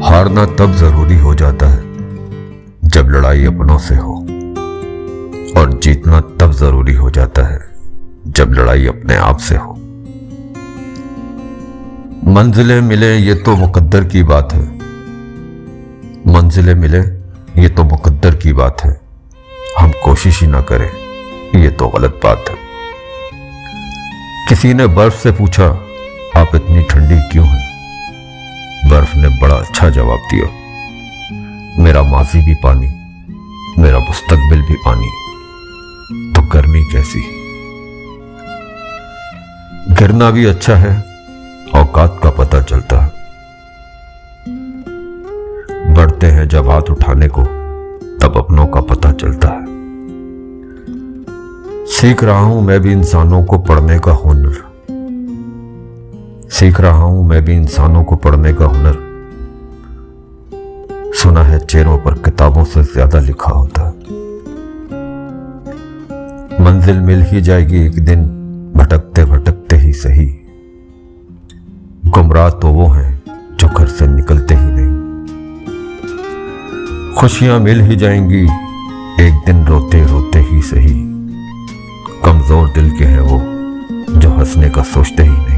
हारना तब जरूरी हो जाता है जब लड़ाई अपनों से हो, और जीतना तब जरूरी हो जाता है जब लड़ाई अपने आप से हो। मंजिलें मिले ये तो मुकद्दर की बात है, मंजिलें मिले ये तो मुकद्दर की बात है, हम कोशिश ही ना करें ये तो गलत बात है। किसी ने बर्फ से पूछा आप इतनी ठंडी क्यों हैं? बर्फ ने बड़ा अच्छा जवाब दिया, मेरा माजी भी पानी, मेरा मुस्तकबिल भी पानी, तो गर्मी कैसी? गिरना भी अच्छा है, औकात का पता चलता है। बढ़ते हैं जब हाथ उठाने को, तब अपनों का पता चलता है। सीख रहा हूं मैं भी इंसानों को पढ़ने का हुनर, सीख रहा हूं मैं भी इंसानों को पढ़ने का हुनर। सुना है चेहरों पर किताबों से ज्यादा लिखा होता है। मंजिल मिल ही जाएगी एक दिन, भटकते भटकते ही सही। गुमराह तो वो हैं जो घर से निकलते ही नहीं। खुशियां मिल ही जाएंगी एक दिन, रोते रोते ही सही। कमजोर दिल के हैं वो जो हंसने का सोचते ही नहीं।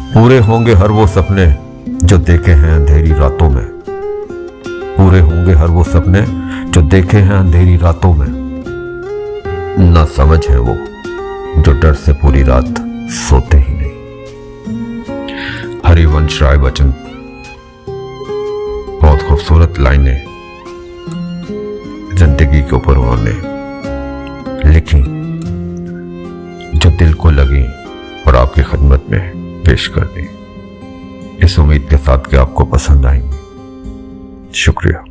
पूरे होंगे हर वो सपने जो देखे हैं अंधेरी रातों में, पूरे होंगे हर वो सपने जो देखे हैं अंधेरी रातों में। ना समझ है वो जो डर से पूरी रात सोते ही नहीं। हरिवंश राय बच्चन। बहुत खूबसूरत लाइनें जिंदगी के ऊपर उन्होंने लिखी जो दिल को लगी और आपकी खिदमत में पेश कर दी। इस उम्मीद के साथ कि आपको पसंद आएंगी। शुक्रिया।